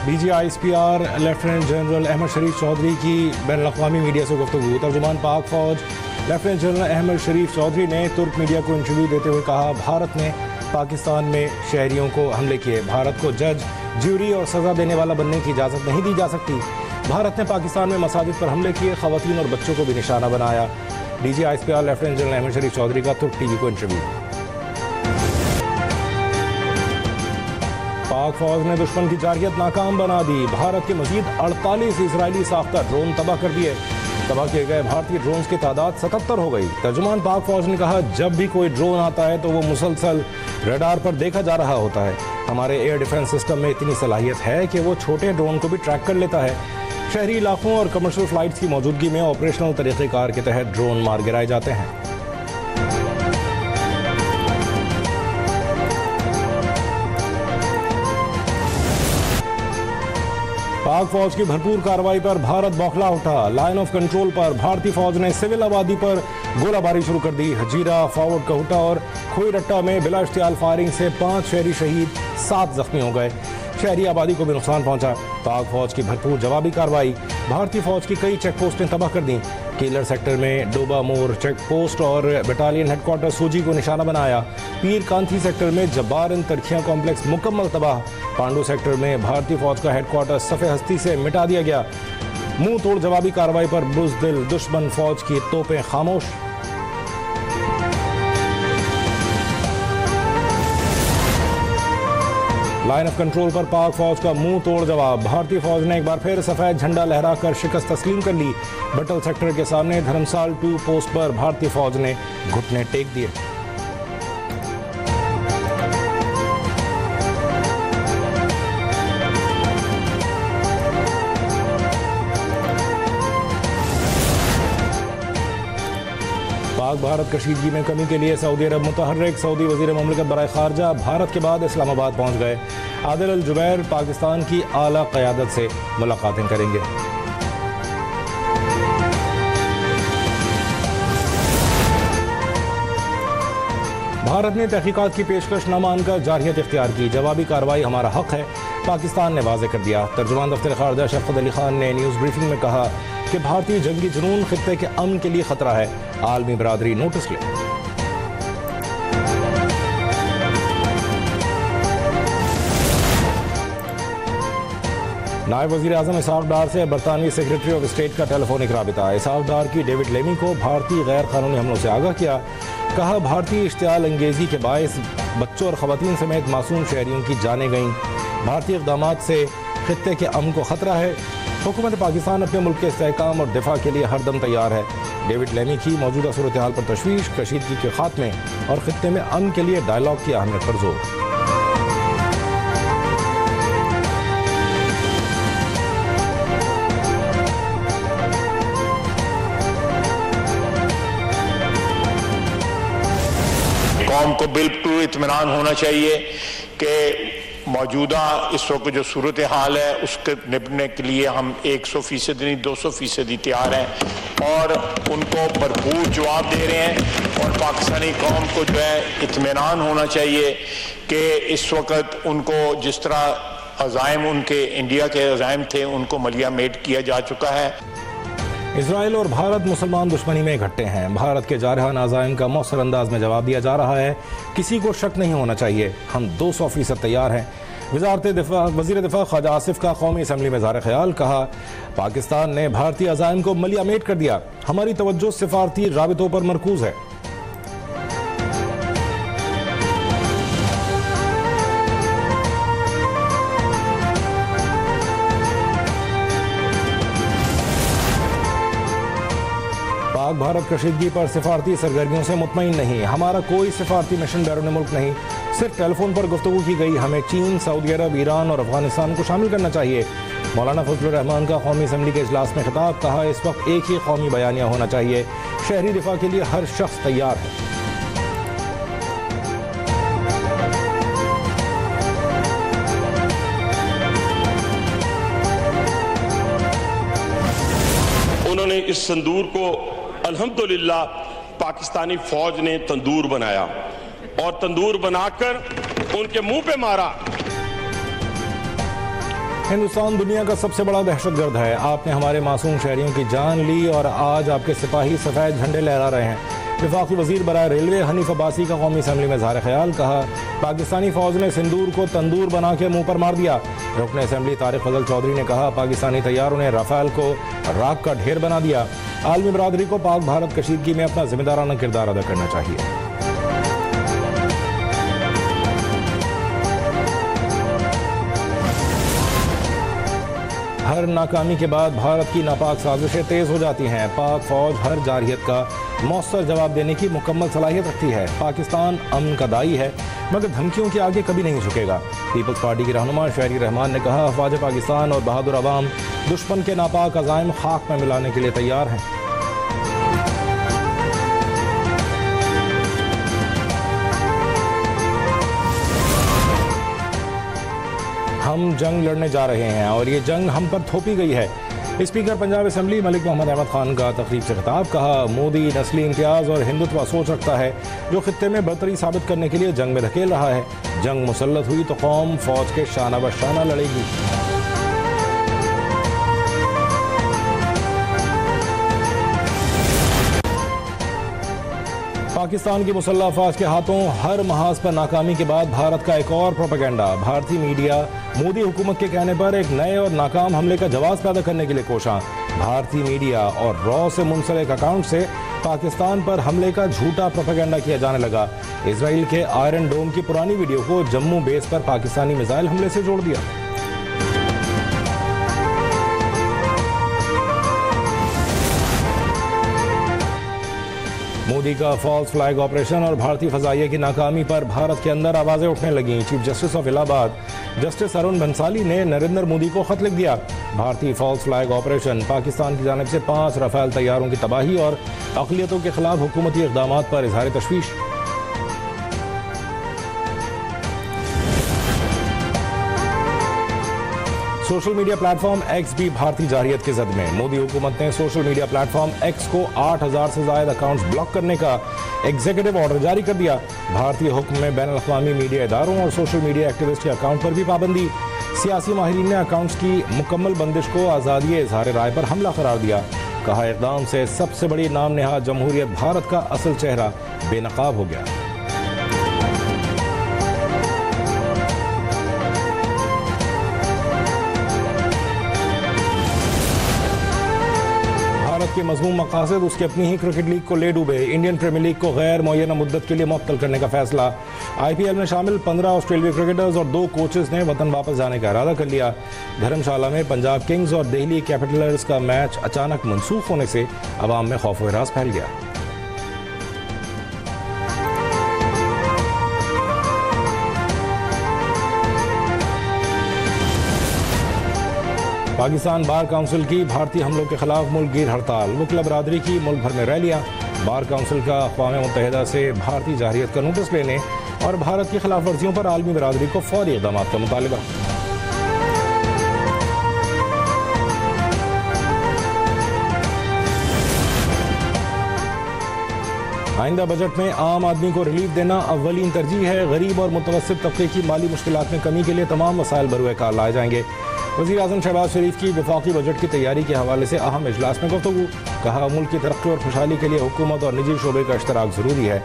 DGISPR lieutenant general Ahmad शरीफ चौधरी की बैनुल-अक़वामी media से गुफ्तगू। तर्जुमान पाक फ़ौज लेफ्टिनेंट जनरल अहमद शरीफ चौधरी ने तुर्क मीडिया को इंटरव्यू देते हुए कहा, भारत ने पाकिस्तान में शहरियों को हमले किए। भारत को जज, ज्यूरी और सज़ा देने वाला बनने की इजाज़त नहीं दी जा सकती। भारत ने पाकिस्तान में मसाजिद पर हमले किए, ख़वातीन और बच्चों को भी निशाना बनाया। DGISPR लेफ्टिनेंट जनरल अहमद शरीफ चौधरी का तुर्क टीवी को इंटरव्यू। पाक फौज ने दुश्मन की जारहियत नाकाम बना दी। भारत के मजीद 48 इजरायली साख्ता ड्रोन तबाह कर दिए। तबाह किए गए भारतीय ड्रोन की तादाद 77 हो गई। तर्जुमान पाक फौज ने कहा, जब भी कोई ड्रोन आता है तो वो मुसलसल रडार पर देखा जा रहा होता है। हमारे एयर डिफेंस सिस्टम में इतनी सलाहियत है कि वो छोटे ड्रोन को भी ट्रैक कर लेता है। शहरी इलाकों और कमर्शियल फ्लाइट्स की मौजूदगी में ऑपरेशनल तरीक़ेकार के तहत ड्रोन मार गिराए जाते हैं। पाक फौज की भरपूर कार्रवाई पर भारत बौखला उठा। लाइन ऑफ कंट्रोल पर भारतीय फौज ने सिविल आबादी पर गोलाबारी शुरू कर दी। हजीरा, फॉरवर्ड कहूटा और खोईरट्टा में बिला इश्तियाल फायरिंग से 5 शहरी शहीद, 7 जख्मी हो गए। शहरी आबादी को भी नुकसान पहुंचा। पाक फौज की भरपूर जवाबी कार्रवाई। भारतीय फौज की कई चेक पोस्टें तबाह कर दी। कीलर सेक्टर में डोबा मोर चेक पोस्ट और बटालियन हेडक्वार्टर सूजी को निशाना बनाया। पीर कांथी सेक्टर में जब्बारन तरखियां कॉम्प्लेक्स मुकम्मल तबाह। पांडू सेक्टर में भारतीय फौज का हेडक्वार्टर सफ़े हस्ती से मिटा दिया गया। मुंह तोड़ जवाबी कार्रवाई पर बुज़दिल दुश्मन फौज की तोपें खामोश। लाइन ऑफ कंट्रोल पर पाक फौज का मुंह तोड़ जवाब। भारतीय फौज ने एक बार फिर सफेद झंडा लहराकर शिकस्त तस्लीम कर ली। बटल सेक्टर के सामने धर्मसाल 2 पोस्ट पर भारतीय फौज ने घुटने टेक दिए। पाक भारत कशीदगी में कमी के लिए सऊदी अरब मुतहर्रिक। सऊदी वज़ीर ममलिकत बराए खारजा भारत के बाद इस्लामाबाद पहुंच गए। आदिल अल जुबैर पाकिस्तान की आला क़यादत से मुलाकातें करेंगे। भारत ने तहकीकात की पेशकश न मानकर जारहियत इख्तियार की। जवाबी कार्रवाई हमारा हक है, पाकिस्तान ने वाज़ेह कर दिया। तर्जुमान दफ्तर खारजा शफ़क़त अली खान ने न्यूज़ ब्रीफिंग में कहा कि भारतीय जंगी जुनून खित्ते के अमन के लिए खतरा है। आलमी बरादरी नोटिस ले। नायब वज़ीर आज़म इसहाक डार से बरतानवी सेक्रेटरी ऑफ स्टेट का टेलीफोनिक राबिता। इसहाक डार की डेविड लेमी को भारतीय गैर कानूनी हमलों से आगाह किया। कहा, भारतीय इश्तियाल अंगेजी के बायस बच्चों और ख़वातीन समेत मासूम शहरियों की जानें गईं। भारतीय इक़दामात से खित्ते के अमन को खतरा है। हुकूमत पाकिस्तान अपने मुल्क के इस्तेहकाम और दिफा के लिए हरदम तैयार है। डेविड लेमी की मौजूदा सूरत हाल पर तशवीश, कशीदगी के खात्मे और खित्ते में अमन के लिए डायलॉग की अहमियत पर जोर। कौम को बिल्कुल इत्मीनान होना चाहिए कि मौजूदा इस वक्त जो सूरत हाल है उसके निपटने के लिए हम 100% नहीं 200% तैयार हैं और उनको भरपूर जवाब दे रहे हैं। और पाकिस्तानी कौम को जो है इत्मीनान होना चाहिए कि इस वक्त उनको जिस तरह अज़ाइम उनके इंडिया के अज़ाइम थे उनको मलिया मेट किया जा चुका है। इजराइल और भारत मुसलमान दुश्मनी में इकट्ठे हैं। भारत के जारहाना अज़ाइम का मौसर अंदाज में जवाब दिया जा रहा है। किसी को शक नहीं होना चाहिए, हम 200% तैयार हैं। वज़ीर दिफा ख्वाजा आसिफ का कौमी असम्बली में ज़ाहिर ख्याल। कहा, पाकिस्तान ने भारतीय अज़ाइम को मलिया मेट कर दिया। हमारी तवज्जो सिफारती राबितों पर मरकूज है। पाक भारत कशीदगी पर सिफारती सरगर्मियों से मुतमईन नहीं। हमारा कोई सिफारती मिशन बैरून मुल्क नहीं, सिर्फ टेलीफोन पर गुफ्तगू की गई। हमें चीन, सऊदी अरब, ईरान और अफगानिस्तान को शामिल करना चाहिए। मौलाना फजलुर रहमान का कौमी असम्बली के इजलास में खिताब। कहा, इस वक्त एक ही कौमी बयानिया होना चाहिए। शहरी दिफा के लिए हर शख्स तैयार है। उन्होंने इस तंदूर को अल्हम्दुलिल्लाह पाकिस्तानी फौज ने तंदूर बनाया और तंदूर बनाकर उनके मुंह पे मारा हिंदुस्तान दुनिया का सबसे बड़ा दहशतगर्द है। आपने हमारे मासूम शहरियों की जान ली और आज आपके सिपाही सफ़ेद झंडे लहरा रहे हैं। वफाकी वज़ीर बराए रेलवे हनीफ अब्बासी का कौमी असम्बली में इज़हार ख्याल। कहा, पाकिस्तानी फ़ौज ने सिंदूर को तंदूर बना के मुंह पर मार दिया। रुकन असम्बली तारिक फजल चौधरी ने कहा, पाकिस्तानी तैयारों ने राफेल को राख का ढेर बना दिया। आलमी बरादरी को पाक भारत कशीदगी में अपना जिम्मेदाराना किरदार अदा करना चाहिए। हर नाकामी के बाद भारत की नापाक साजिशें तेज हो जाती हैं। पाक फौज हर जारहियत का मौसर जवाब देने की मुकम्मल सलाहियत रखती है। पाकिस्तान अमन का दाई है मगर धमकियों के आगे कभी नहीं झुकेगा। पीपल्स पार्टी के रहनुमा शहरी रहमान ने कहा, अफवाज पाकिस्तान और बहादुर अवाम दुश्मन के नापाक अज़ाइम खाक में मिलाने के लिए तैयार हैं। हम जंग लड़ने जा रहे हैं और ये जंग हम पर थोपी गई है। स्पीकर पंजाब असम्बली मलिक मोहम्मद अहमद खान का तकरीब से खिताब। कहा, मोदी नस्ली इम्तियाज़ और हिंदुत्व सोच रखता है जो खित्ते में बरतरी साबित करने के लिए जंग में धकेल रहा है। जंग मुसल्लत हुई तो कौम फौज के शाना ब शाना लड़ेगी। पाकिस्तान की मुसल्लह अफवाज के हाथों हर महाज पर नाकामी के बाद भारत का एक और प्रोपेगेंडा। भारतीय मीडिया मोदी हुकूमत के कहने पर एक नए और नाकाम हमले का जवाब पैदा करने के लिए कोशा। भारतीय मीडिया और रॉ से मुंसलिक अकाउंट से पाकिस्तान पर हमले का झूठा प्रोपेगेंडा किया जाने लगा। इसराइल के आयरन डोम की पुरानी वीडियो को जम्मू बेस पर पाकिस्तानी मिसाइल हमले से जोड़ दिया। मोदी का फॉल्स फ्लैग ऑपरेशन और भारतीय फजाइया की नाकामी पर भारत के अंदर आवाजें उठने लगीं। Chief justice of Allahabad justice Arun Bansali ने नरेंद्र मोदी को खत लिख दिया। भारतीय फॉल्स फ्लैग ऑपरेशन पाकिस्तान की जानिब से 5 राफेल तैयारों की तबाही और अक़लियतों के खिलाफ हुकूमती इक़दाम पर इज़हार तशवीश। सोशल मीडिया प्लेटफॉर्म एक्स भी भारतीय जारहियत के जद में। मोदी हुकूमत ने सोशल मीडिया प्लेटफॉर्म एक्स को 8000 से ज्यादा अकाउंट्स ब्लॉक करने का एग्जीक्यूटिव ऑर्डर जारी कर दिया। भारतीय हुक्म में बैन अल-अक़वामी मीडिया इदारों और सोशल मीडिया एक्टिविस्ट के अकाउंट पर भी पाबंदी। सियासी माहिरीन ने अकाउंट्स की मुकम्मल बंदिश को आज़ादी इज़हार राय पर हमला करार दिया। कहा, इक़दाम से सबसे बड़ी नाम नहाद जमहूरियत भारत का असल चेहरा बेनकाब हो गया। के मज़मूम मकासद उसकी अपनी ही क्रिकेट लीग को ले डूबे। इंडियन प्रीमियर लीग को गैर मुअय्यना मुद्दत के लिए मुअत्तल करने का फैसला। IPL में शामिल 15 ऑस्ट्रेलियाई क्रिकेटर्स और 2 कोचेस ने वतन वापस जाने का इरादा कर लिया। धर्मशाला में पंजाब किंग्स और दिल्ली कैपिटल्स का मैच अचानक मनसूख होने से अवाम में खौफ व हिरास फैल गया। पाकिस्तान बार काउंसिल की भारतीय हमलों के खिलाफ मुल्क गिर हड़ताल। वकील बरादरी की मुल्क भर में रैलियां। बार काउंसिल का अक़वाम मुत्तहिदा से भारतीय जारहियत का नोटिस लेने और भारत की खिलाफ वर्जियों पर आलमी बरादरी को फौरी इक़दाम का मुतालबा। आइंदा बजट में आम आदमी को रिलीफ देना अव्वलीन तरजीह है। गरीब और मुतवस्सित तबके की माली मुश्किलात में कमी के लिए तमाम वसाइल बरूए कार लाए जाएंगे। वज़ीर आज़म शहबाज शरीफ की वफाकी बजट की तैयारी के हवाले से अहम इजलास में गुफ्तगू। कहा, मुल्क की तरक्की और खुशहाली के लिए हुकूमत और निजी शोबे का इश्तराक ज़रूरी है।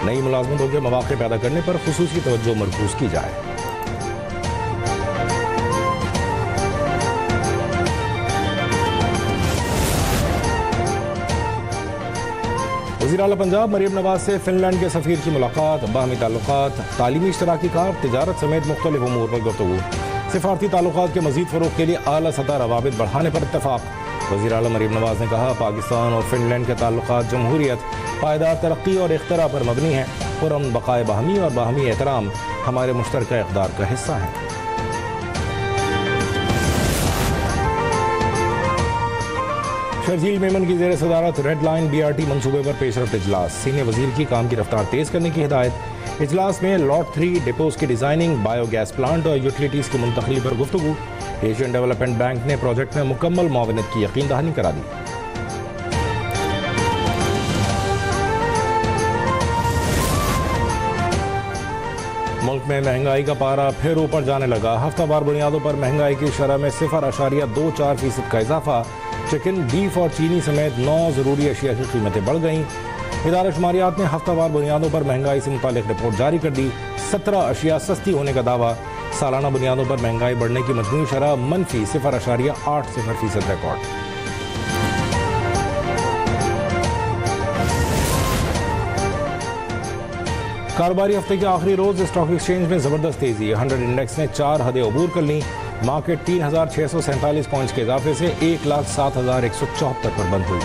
नई मुलाजमतों के मौक़े पैदा करने पर खुसूसी तवज्जो मरकूज़ की जाए। वज़ीर आला पंजाब मरीम नवाज से फिनलैंड के सफ़ीर की मुलाकात। बाहमी ताल्लुकात, तालीमी इश्तराकी कार, तिजारत समेत मुख्तलिफ उमूर पर गुफ्तगू। सिफारती ताल्लुकात के मज़ीद फ़रोग़ के लिए आला सतह रवाबित बढ़ाने पर इत्तफ़ाक़। वज़ीर आला मरीम नवाज ने कहा, पाकिस्तान और फिनलैंड के ताल्लुकात जमहूरियत, पायदार तरक्की और इख्तरा पर मबनी है। पुरअमन बक़ाए बाहमी और बाहमी एहतराम हमारे मुश्तरका इक़दार का हिस्सा है। शर्जील मेमन की ज़ेर सदारत रेड लाइन BRT मनसूबे पर पेशरफ्त इजलास। सीनियर वज़ीर की काम की रफ्तार तेज़ करने की हिदायत। इजलास में लॉट 3 डिपोज की डिज़ाइनिंग, बायोगैस प्लांट और यूटिलिटीज़ की मुंतकली पर गुफ्तगू। एशियन डेवलपमेंट बैंक ने प्रोजेक्ट में मुकम्मल मुआवनत की यकीन दहानी करा दी। मुल्क मुल्क में महंगाई का पारा फिर ऊपर जाने लगा। हफ्तावार बुनियादों पर महंगाई की शरह में 0.24% का इजाफा। चिकन, बीफ और चीनी समेत 9 ज़रूरी अशिया की कीमतें बढ़ गईं। इदारा शुमारियात ने हफ्तावार बुनियादों पर महंगाई से मुतालिक रिपोर्ट जारी कर दी। 17 अशिया सस्ती होने का दावा। सालाना बुनियादों पर महंगाई बढ़ने की मजमूई शरह मनफी 0.80% रिकॉर्ड। कारोबारी हफ्ते के आखिरी रोज स्टॉक एक्सचेंज में जबरदस्त तेजी। 100 इंडेक्स ने 4 हदें अबूर कर ली। मार्केट 3647 पॉइंट्स के इजाफे से 1,07,174 पर बंद हुई।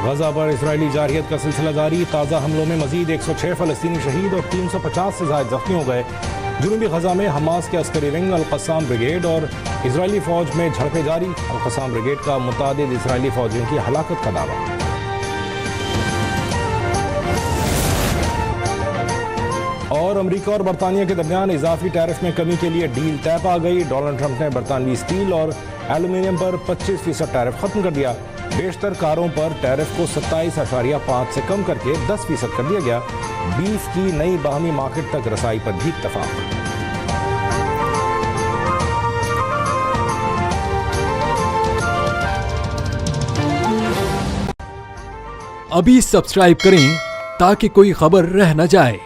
गजा पर इजरायली जारहियत का सिलसिला जारी। ताज़ा हमलों में मजीद 106 फलस्तीनी शहीद और 350 से ज्यादा जख्मी हो गए। जनूबी गजा में हमास के अस्करी विंग अल-कस्साम ब्रिगेड और इजरायली फौज में झड़पें जारी। अल-कस्साम ब्रिगेड का मुतादिद इजरायली फौजियों की हलाकत का दावा। और अमरीका और बरतानिया के दरमियान इजाफी टैरिफ में कमी के लिए डील तय पा गई। डोनाल्ड ट्रंप ने बरतानवी स्टील और एल्यूमिनियम पर 25% टैरिफ खत्म कर दिया। बेशतर कारों पर टैरिफ को 27.5 से कम करके 10% कर दिया गया। बीफ की नई बाहमी मार्केट तक रसाई पर भी इत्तफाक। अभी सब्सक्राइब करें ताकि कोई खबर रह न जाए।